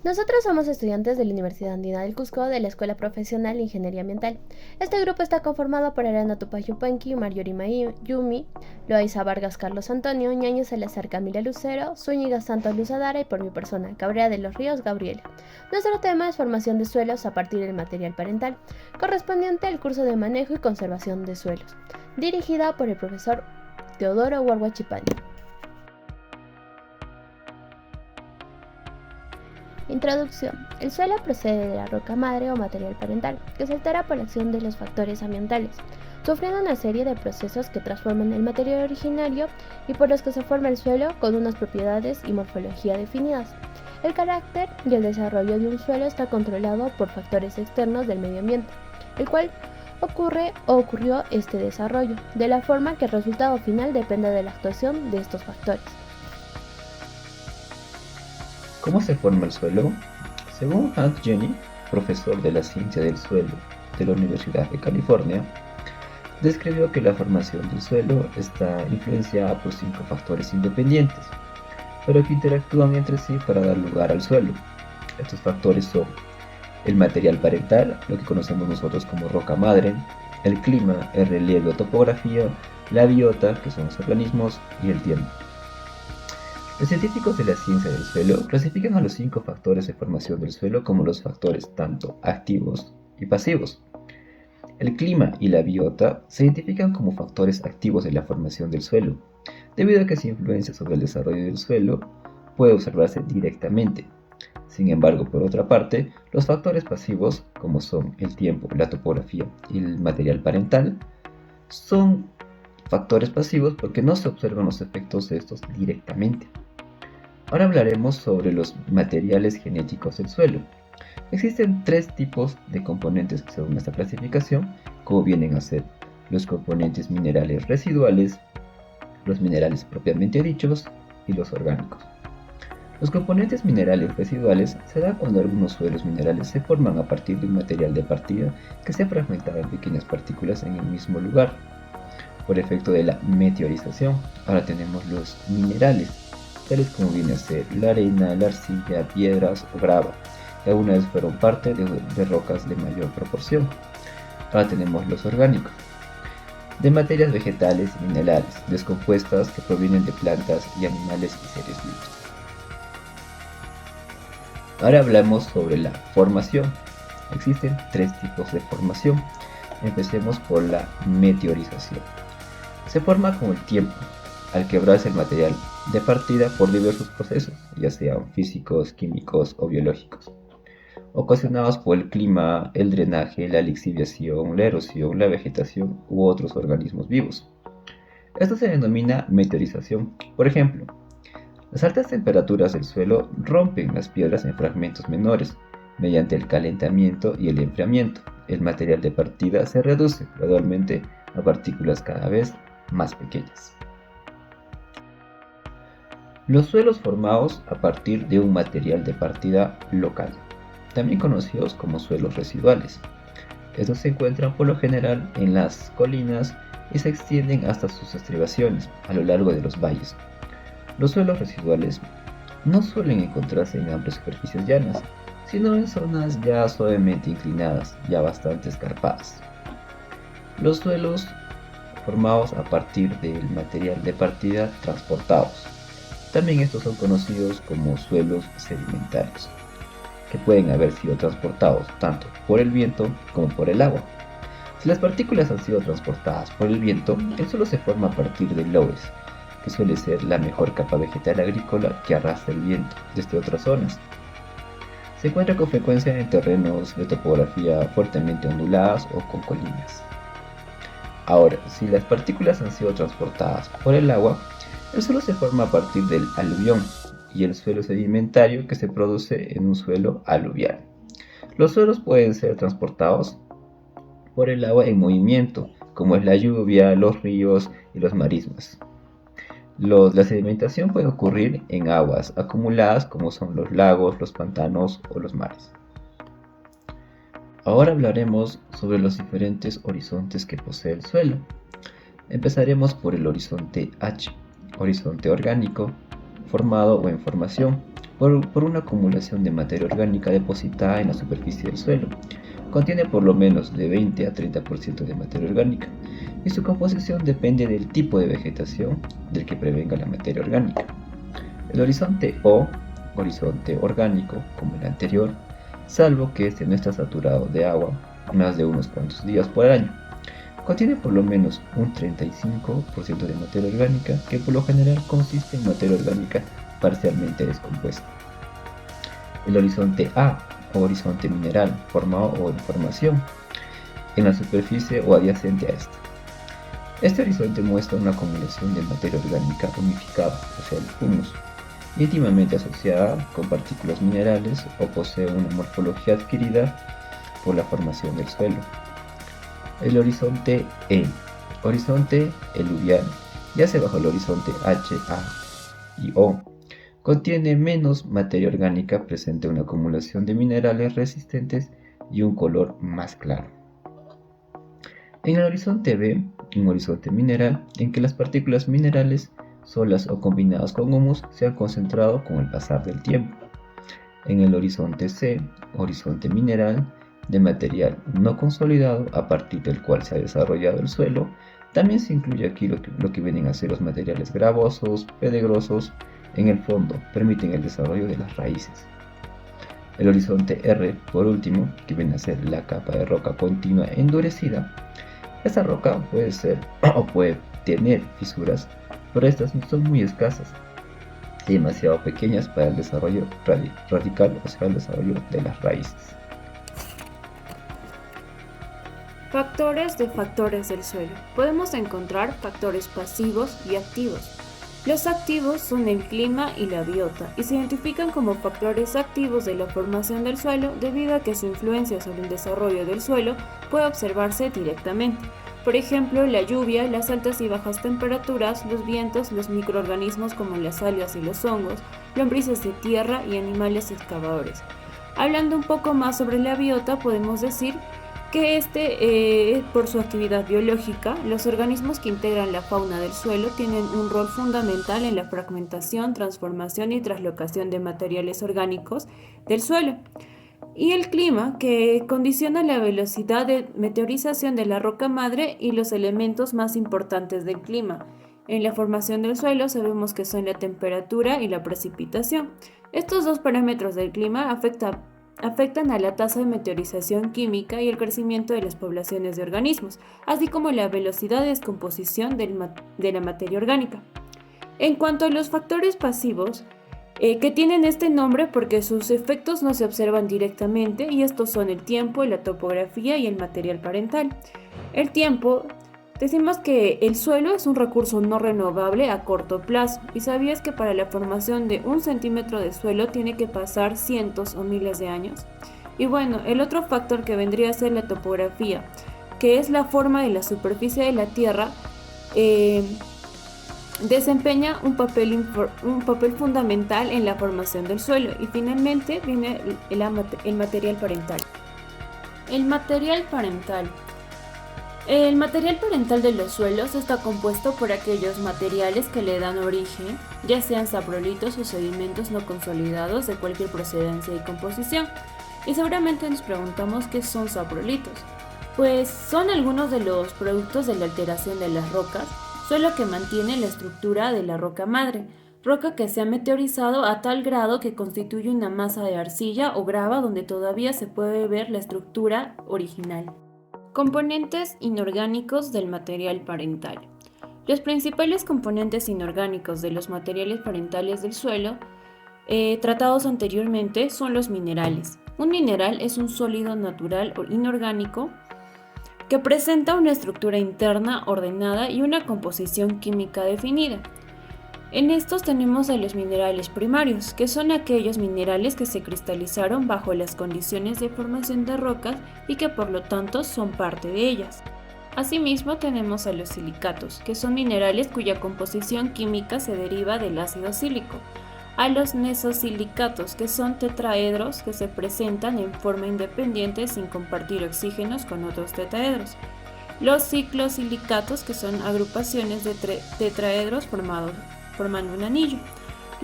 Nosotros somos estudiantes de la Universidad Andina del Cusco de la Escuela Profesional de Ingeniería Ambiental. Este grupo está conformado por Arana Tupayupanqui, Marjorie Yumi, Loaiza Vargas Carlos Antonio, Ñaño Salazar Camila Lucero, Zúñiga Santos Luz Adara y por mi persona, Cabrera de los Ríos Gabriela. Nuestro tema es formación de suelos a partir del material parental, correspondiente al curso de manejo y conservación de suelos, dirigida por el profesor Teodoro Huarhuachipani. Introducción. El suelo procede de la roca madre o material parental, que se altera por la acción de los factores ambientales, sufriendo una serie de procesos que transforman el material originario y por los que se forma el suelo con unas propiedades y morfología definidas. El carácter y el desarrollo de un suelo está controlado por factores externos del medio ambiente, el cual ocurre o ocurrió este desarrollo, de la forma que el resultado final depende de la actuación de estos factores. ¿Cómo se forma el suelo? Según Hans Jenny, profesor de la ciencia del suelo de la Universidad de California, describió que la formación del suelo está influenciada por 5 factores independientes, pero que interactúan entre sí para dar lugar al suelo. Estos factores son el material parental, lo que conocemos nosotros como roca madre, el clima, el relieve o topografía, la biota, que son los organismos, y el tiempo. Los científicos de la ciencia del suelo clasifican a los 5 factores de formación del suelo como los factores tanto activos y pasivos. El clima y la biota se identifican como factores activos de la formación del suelo, debido a que su influencia sobre el desarrollo del suelo puede observarse directamente. Sin embargo, por otra parte, los factores pasivos, como son el tiempo, la topografía y el material parental, son factores pasivos porque no se observan los efectos de estos directamente. Ahora hablaremos sobre los materiales genéticos del suelo. Existen 3 tipos de componentes según esta clasificación, como vienen a ser los componentes minerales residuales, los minerales propiamente dichos y los orgánicos. Los componentes minerales residuales se dan cuando algunos suelos minerales se forman a partir de un material de partida que se fragmentaba en pequeñas partículas en el mismo lugar, por efecto de la meteorización. Ahora tenemos los minerales, tales como viene a ser la arena, la arcilla, piedras o grava, que alguna vez fueron parte de rocas de mayor proporción. Ahora tenemos los orgánicos, de materias vegetales y minerales descompuestas que provienen de plantas y animales y seres vivos. Ahora hablamos sobre la formación. Existen 3 tipos de formación. Empecemos por la meteorización. Se forma con el tiempo, al quebrarse el material de partida por diversos procesos, ya sean físicos, químicos o biológicos, ocasionados por el clima, el drenaje, la lixiviación, la erosión, la vegetación u otros organismos vivos. Esto se denomina meteorización. Por ejemplo, las altas temperaturas del suelo rompen las piedras en fragmentos menores. Mediante el calentamiento y el enfriamiento, el material de partida se reduce gradualmente a partículas cada vez más pequeñas. Los suelos formados a partir de un material de partida local, también conocidos como suelos residuales. Estos se encuentran por lo general en las colinas y se extienden hasta sus estribaciones a lo largo de los valles. Los suelos residuales no suelen encontrarse en amplias superficies llanas, sino en zonas ya suavemente inclinadas, ya bastante escarpadas. Los suelos formados a partir del material de partida transportados. También estos son conocidos como suelos sedimentarios, que pueden haber sido transportados tanto por el viento como por el agua. Si las partículas han sido transportadas por el viento, el suelo se forma a partir de lóes, que suele ser la mejor capa vegetal agrícola que arrastra el viento desde otras zonas. Se encuentra con frecuencia en terrenos de topografía fuertemente onduladas o con colinas. Ahora, si las partículas han sido transportadas por el agua, el suelo se forma a partir del aluvión y el suelo sedimentario que se produce en un suelo aluvial. Los suelos pueden ser transportados por el agua en movimiento, como es la lluvia, los ríos y los marismas. La sedimentación puede ocurrir en aguas acumuladas como son los lagos, los pantanos o los mares. Ahora hablaremos sobre los diferentes horizontes que posee el suelo. Empezaremos por el horizonte H, horizonte orgánico, formado o en formación, por una acumulación de materia orgánica depositada en la superficie del suelo. Contiene por lo menos de 20 a 30% de materia orgánica y su composición depende del tipo de vegetación del que prevenga la materia orgánica. El horizonte O, horizonte orgánico, como el anterior, salvo que este no está saturado de agua más de unos cuantos días por año. Contiene por lo menos un 35% de materia orgánica, que por lo general consiste en materia orgánica parcialmente descompuesta. El horizonte A, o horizonte mineral, formado o en formación, en la superficie o adyacente a esta. Este horizonte muestra una acumulación de materia orgánica unificada, o sea, el humus, íntimamente asociada con partículas minerales o posee una morfología adquirida por la formación del suelo. El horizonte E, horizonte eluvial, yace bajo el horizonte H, A y O. Contiene menos materia orgánica, presente una acumulación de minerales resistentes y un color más claro. En el horizonte B, un horizonte mineral en que las partículas minerales, solas o combinadas con humus, se han concentrado con el pasar del tiempo. En el horizonte C, horizonte mineral, de material no consolidado a partir del cual se ha desarrollado el suelo, también se incluye aquí lo que vienen a ser los materiales gravosos, pedregosos, en el fondo permiten el desarrollo de las raíces. El horizonte R, por último, que viene a ser la capa de roca continua endurecida. Esta roca puede ser o puede tener fisuras, pero estas son muy escasas y demasiado pequeñas para el desarrollo radical, o sea, el desarrollo de las raíces. Factores del suelo. Podemos encontrar factores pasivos y activos. Los activos son el clima y la biota y se identifican como factores activos de la formación del suelo debido a que su influencia sobre el desarrollo del suelo puede observarse directamente. Por ejemplo, la lluvia, las altas y bajas temperaturas, los vientos, los microorganismos como las algas y los hongos, lombrices de tierra y animales excavadores. Hablando un poco más sobre la biota, podemos decir que por su actividad biológica, los organismos que integran la fauna del suelo tienen un rol fundamental en la fragmentación, transformación y translocación de materiales orgánicos del suelo. Y el clima, que condiciona la velocidad de meteorización de la roca madre y los elementos más importantes del clima. En la formación del suelo sabemos que son la temperatura y la precipitación. Estos dos parámetros del clima afectan a la tasa de meteorización química y el crecimiento de las poblaciones de organismos, así como la velocidad de descomposición de la materia orgánica. En cuanto a los factores pasivos, que tienen este nombre porque sus efectos no se observan directamente, y estos son el tiempo, la topografía y el material parental. El tiempo, decimos que el suelo es un recurso no renovable a corto plazo, y sabías que para la formación de 1 centímetro de suelo tiene que pasar cientos o miles de años. Y bueno, el otro factor que vendría a ser la topografía, que es la forma de la superficie de la Tierra, desempeña un papel fundamental en la formación del suelo. Y finalmente viene el material parental. El material parental. El material parental de los suelos está compuesto por aquellos materiales que le dan origen, ya sean saprolitos o sedimentos no consolidados de cualquier procedencia y composición. Y seguramente nos preguntamos qué son saprolitos. Pues son algunos de los productos de la alteración de las rocas, suelo que mantiene la estructura de la roca madre, roca que se ha meteorizado a tal grado que constituye una masa de arcilla o grava donde todavía se puede ver la estructura original. Componentes inorgánicos del material parental. Los principales componentes inorgánicos de los materiales parentales del suelo, tratados anteriormente, son los minerales. Un mineral es un sólido natural o inorgánico que presenta una estructura interna ordenada y una composición química definida. En estos tenemos a los minerales primarios, que son aquellos minerales que se cristalizaron bajo las condiciones de formación de rocas y que por lo tanto son parte de ellas. Asimismo tenemos a los silicatos, que son minerales cuya composición química se deriva del ácido sílico. A los nesosilicatos, que son tetraedros que se presentan en forma independiente sin compartir oxígenos con otros tetraedros. Los ciclosilicatos, que son agrupaciones de tetraedros formando un anillo.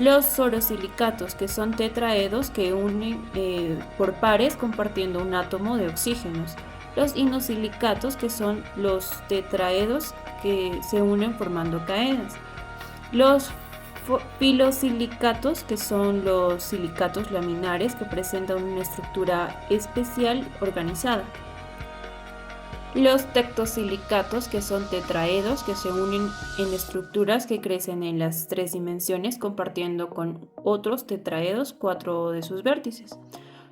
Los sorosilicatos, que son tetraedros que unen por pares compartiendo un átomo de oxígenos. Los inosilicatos, que son los tetraedros que se unen formando cadenas. Los filosilicatos, que son los silicatos laminares que presentan una estructura especial organizada. Los tectosilicatos, que son tetraedros que se unen en estructuras que crecen en las 3 dimensiones compartiendo con otros tetraedros 4 de sus vértices.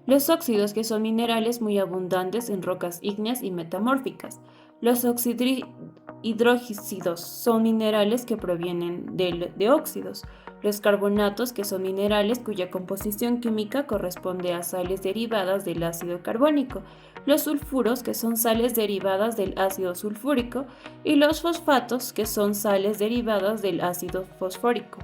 Los óxidos, que son minerales muy abundantes en rocas ígneas y metamórficas. Los hidróxidos son minerales que provienen de óxidos. Los carbonatos, que son minerales cuya composición química corresponde a sales derivadas del ácido carbónico. Los sulfuros, que son sales derivadas del ácido sulfúrico. Y los fosfatos, que son sales derivadas del ácido fosfórico.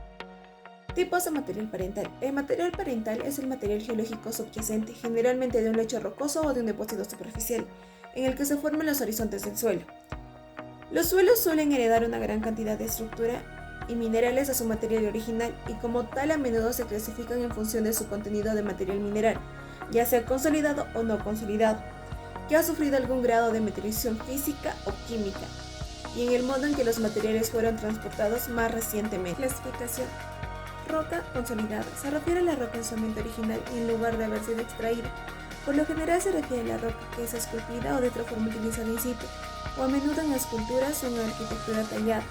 Tipos de material parental. El material parental es el material geológico subyacente, generalmente de un lecho rocoso o de un depósito superficial, en el que se forman los horizontes del suelo. Los suelos suelen heredar una gran cantidad de estructura y minerales de su material original y como tal a menudo se clasifican en función de su contenido de material mineral, ya sea consolidado o no consolidado, que ha sufrido algún grado de meteorización física o química, y en el modo en que los materiales fueron transportados más recientemente. Clasificación. Roca consolidada. Se refiere a la roca en su ambiente original y en lugar de haber sido extraída. Por lo general se refiere a la roca que es esculpida o de otra forma utilizada in situ, o a menudo en esculturas o en arquitectura tallada.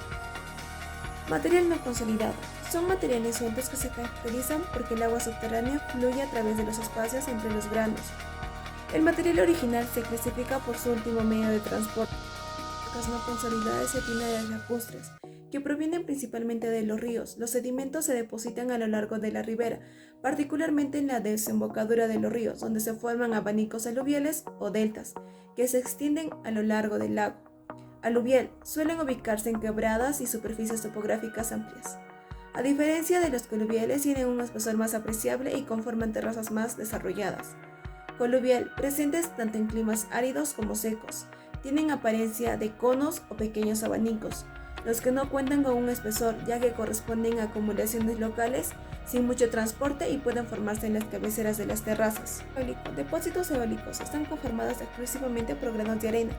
Material no consolidado. Son materiales sueltos que se caracterizan porque el agua subterránea fluye a través de los espacios entre los granos. El material original se clasifica por su último medio de transporte. Rocas no consolidadas se tienen de las lacustres, que provienen principalmente de los ríos. Los sedimentos se depositan a lo largo de la ribera, particularmente en la desembocadura de los ríos, donde se forman abanicos aluviales o deltas, que se extienden a lo largo del lago. Aluvial suelen ubicarse en quebradas y superficies topográficas amplias. A diferencia de los coluviales, tienen un espesor más apreciable y conforman terrazas más desarrolladas. Coluvial, presentes tanto en climas áridos como secos, tienen apariencia de conos o pequeños abanicos, los que no cuentan con un espesor ya que corresponden a acumulaciones locales sin mucho transporte y pueden formarse en las cabeceras de las terrazas. Depósitos eólicos están conformados exclusivamente por granos de arena.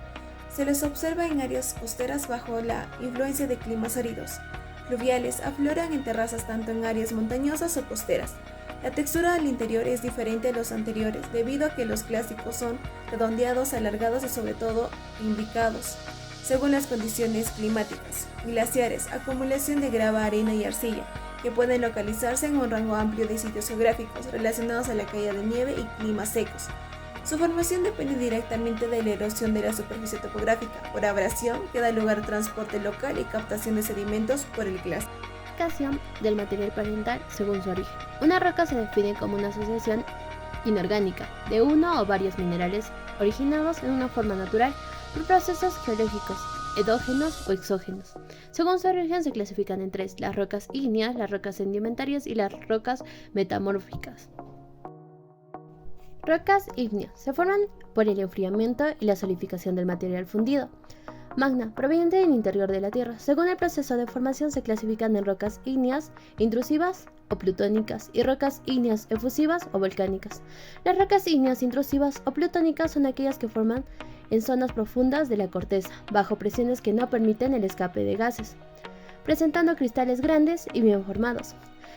Se les observa en áreas costeras bajo la influencia de climas áridos. Fluviales afloran en terrazas tanto en áreas montañosas o costeras. La textura del interior es diferente a los anteriores debido a que los clásicos son redondeados, alargados y sobre todo imbricados, según las condiciones climáticas. Glaciares, acumulación de grava, arena y arcilla, que pueden localizarse en un rango amplio de sitios geográficos relacionados a la caída de nieve y climas secos. Su formación depende directamente de la erosión de la superficie topográfica, por abrasión, que da lugar a transporte local y captación de sedimentos por el glaciar. Clasificación del material parental según su origen. Una roca se define como una asociación inorgánica de uno o varios minerales originados en una forma natural por procesos geológicos, endógenos o exógenos. Según su origen se clasifican en 3: las rocas ígneas, las rocas sedimentarias y las rocas metamórficas. Rocas ígneas se forman por el enfriamiento y la solidificación del material fundido. Magna, proveniente del interior de la Tierra. Según el proceso de formación se clasifican en rocas ígneas intrusivas o plutónicas y rocas ígneas efusivas o volcánicas. Las rocas ígneas intrusivas o plutónicas son aquellas que forman en zonas profundas de la corteza, bajo presiones que no permiten el escape de gases, presentando cristales grandes y bien formados.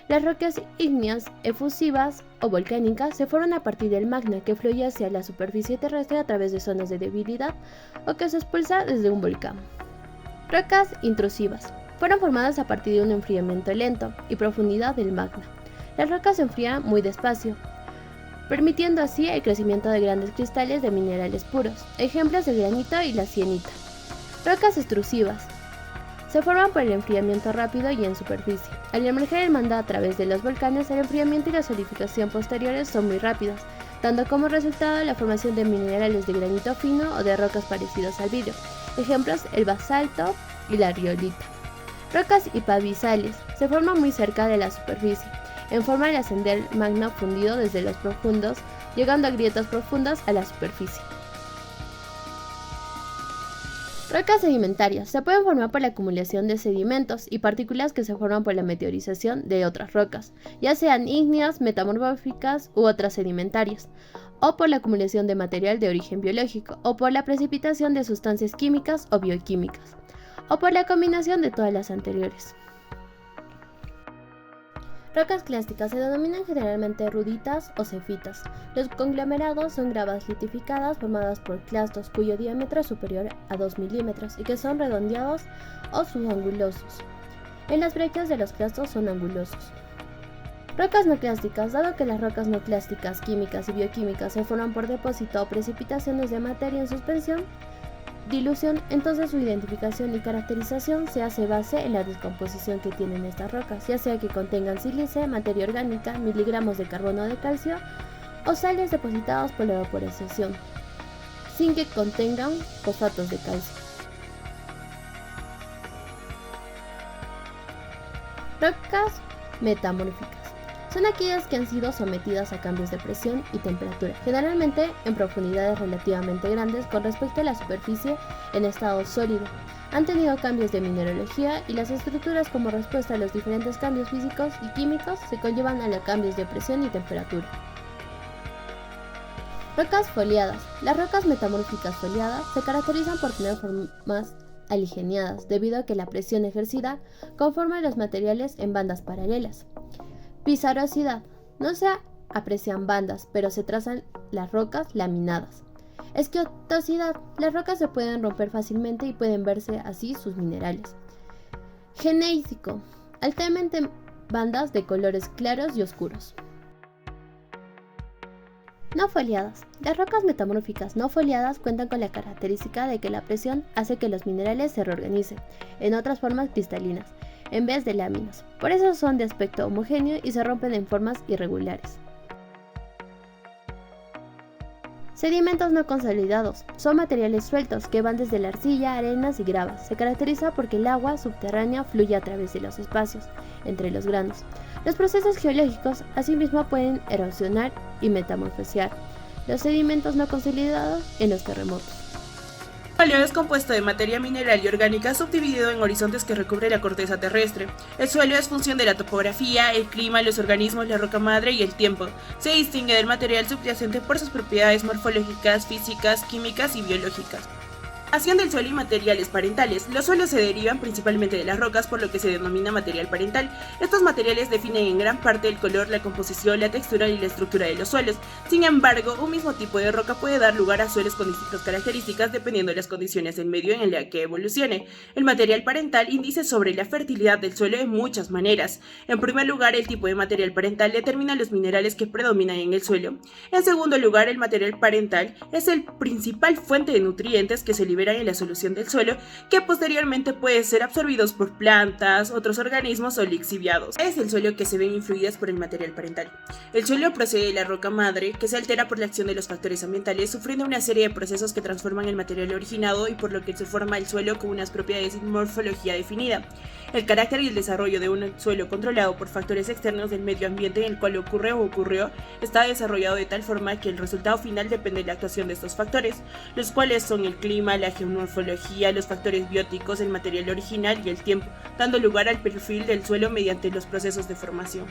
Las rocas ígneas efusivas o volcánicas se forman a partir del magma que fluye hacia la superficie terrestre a través de zonas de debilidad o que se expulsa desde un volcán. Rocas intrusivas fueron formadas a partir de un enfriamiento lento y profundidad del magma. Las rocas se enfrían muy despacio, permitiendo así el crecimiento de grandes cristales de minerales puros, ejemplos del granito y la sienita. Rocas extrusivas se forman por el enfriamiento rápido y en superficie. Al emerger el magma a través de los volcanes, el enfriamiento y la solidificación posteriores son muy rápidos, dando como resultado la formación de minerales de granito fino o de rocas parecidos al vidrio. Ejemplos: el basalto y la riolita. Rocas hipavisales se forman muy cerca de la superficie, en forma de ascender magma fundido desde los profundos, llegando a grietas profundas a la superficie. Rocas sedimentarias se pueden formar por la acumulación de sedimentos y partículas que se forman por la meteorización de otras rocas, ya sean ígneas, metamórficas u otras sedimentarias, o por la acumulación de material de origen biológico, o por la precipitación de sustancias químicas o bioquímicas, o por la combinación de todas las anteriores. Rocas clásticas se denominan generalmente ruditas o cefitas. Los conglomerados son gravas litificadas formadas por clastos cuyo diámetro es superior a 2 milímetros y que son redondeados o subangulosos. En las brechas de los clastos son angulosos. Rocas no clásticas. Dado que las rocas no clásticas, químicas y bioquímicas se forman por depósito o precipitaciones de materia en suspensión, dilución, entonces su identificación y caracterización se hace base en la descomposición que tienen estas rocas, ya sea que contengan sílice, materia orgánica, miligramos de carbono de calcio o sales depositados por la vaporización, sin que contengan fosfatos de calcio. Rocas metamórficas. Son aquellas que han sido sometidas a cambios de presión y temperatura, generalmente en profundidades relativamente grandes con respecto a la superficie en estado sólido. Han tenido cambios de mineralogía y las estructuras como respuesta a los diferentes cambios físicos y químicos se conllevan a los cambios de presión y temperatura. Rocas foliadas. Las rocas metamórficas foliadas se caracterizan por tener formas aligeniadas debido a que la presión ejercida conforma los materiales en bandas paralelas. Pisarosidad. No se aprecian bandas, pero se trazan las rocas laminadas. Esquiotosidad. Las rocas se pueden romper fácilmente y pueden verse así sus minerales. Genésico. Altamente bandas de colores claros y oscuros. No foliadas. Las rocas metamórficas no foliadas cuentan con la característica de que la presión hace que los minerales se reorganicen en otras formas cristalinas, en vez de láminas. Por eso son de aspecto homogéneo y se rompen en formas irregulares. Sedimentos no consolidados. Son materiales sueltos que van desde la arcilla, arenas y gravas. Se caracteriza porque el agua subterránea fluye a través de los espacios entre los granos. Los procesos geológicos asimismo pueden erosionar y metamorfosear los sedimentos no consolidados en los terremotos. El suelo es compuesto de materia mineral y orgánica subdividido en horizontes que recubre la corteza terrestre. El suelo es función de la topografía, el clima, los organismos, la roca madre y el tiempo. Se distingue del material subyacente por sus propiedades morfológicas, físicas, químicas y biológicas. Formación del suelo y materiales parentales. Los suelos se derivan principalmente de las rocas, por lo que se denomina material parental. Estos materiales definen en gran parte el color, la composición, la textura y la estructura de los suelos. Sin embargo, un mismo tipo de roca puede dar lugar a suelos con distintas características dependiendo de las condiciones del medio en el que evolucione. El material parental indica sobre la fertilidad del suelo de muchas maneras. En primer lugar, el tipo de material parental determina los minerales que predominan en el suelo. En segundo lugar, el material parental es el principal fuente de nutrientes que se liberan en la solución del suelo, que posteriormente pueden ser absorbidos por plantas, otros organismos o lixiviados. Es el suelo que se ven influidas por el material parental. El suelo procede de la roca madre, que se altera por la acción de los factores ambientales, sufriendo una serie de procesos que transforman el material originado y por lo que se forma el suelo con unas propiedades y morfología definida. El carácter y el desarrollo de un suelo controlado por factores externos del medio ambiente en el cual ocurre o ocurrió está desarrollado de tal forma que el resultado final depende de la actuación de estos factores, los cuales son el clima, la geomorfología, los factores bióticos, el material original y el tiempo, dando lugar al perfil del suelo mediante los procesos de formación.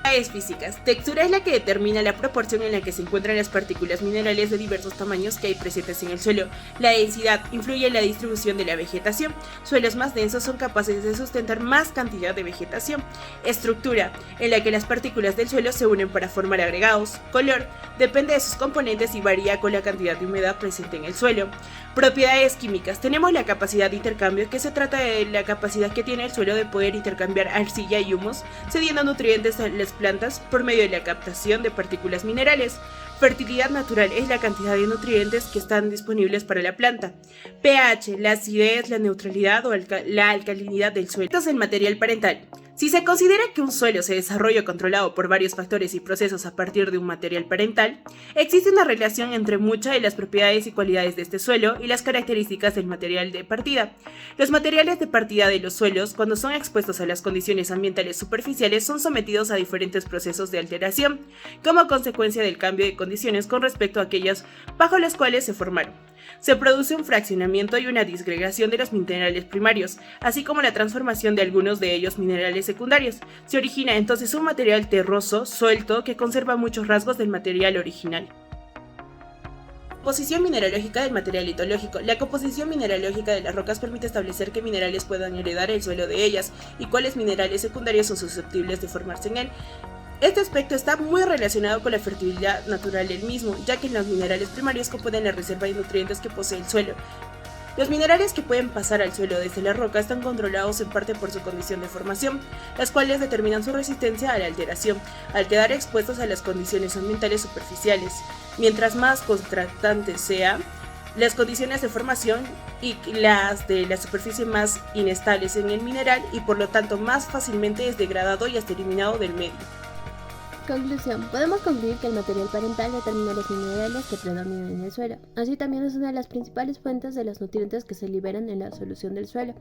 Propiedades físicas. Textura es la que determina la proporción en la que se encuentran las partículas minerales de diversos tamaños que hay presentes en el suelo. La densidad influye en la distribución de la vegetación. Suelos más densos son capaces de sustentar más cantidad de vegetación. Estructura, en la que las partículas del suelo se unen para formar agregados. Color, depende de sus componentes y varía con la cantidad de humedad presente en el suelo. Propiedades químicas. Tenemos la capacidad de intercambio, que se trata de la capacidad que tiene el suelo de poder intercambiar arcilla y humus, cediendo nutrientes a las plantas por medio de la captación de partículas minerales. Fertilidad natural es la cantidad de nutrientes que están disponibles para la planta. pH, la acidez, la neutralidad o la alcalinidad del suelo. Esto es el material parental. Si se considera que un suelo se desarrolla controlado por varios factores y procesos a partir de un material parental, existe una relación entre muchas de las propiedades y cualidades de este suelo y las características del material de partida. Los materiales de partida de los suelos, cuando son expuestos a las condiciones ambientales superficiales, son sometidos a diferentes procesos de alteración, como consecuencia del cambio de condiciones con respecto a aquellas bajo las cuales se formaron. Se produce un fraccionamiento y una disgregación de los minerales primarios, así como la transformación de algunos de ellos minerales secundarios. Se origina entonces un material terroso, suelto, que conserva muchos rasgos del material original. Composición mineralógica del material litológico. La composición mineralógica de las rocas permite establecer qué minerales puedan heredar el suelo de ellas y cuáles minerales secundarios son susceptibles de formarse en él. Este aspecto está muy relacionado con la fertilidad natural del mismo, ya que los minerales primarios componen la reserva de nutrientes que posee el suelo. Los minerales que pueden pasar al suelo desde la roca están controlados en parte por su condición de formación, las cuales determinan su resistencia a la alteración, al quedar expuestos a las condiciones ambientales superficiales. Mientras más contrastantes sean las condiciones de formación y las de la superficie más inestables en el mineral y por lo tanto más fácilmente es degradado y hasta eliminado del medio. Conclusión. Podemos concluir que el material parental determina los minerales que predominan en el suelo. Así también es una de las principales fuentes de los nutrientes que se liberan en la solución del suelo,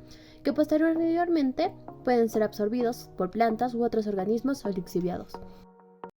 que posteriormente pueden ser absorbidos por plantas u otros organismos o lixiviados.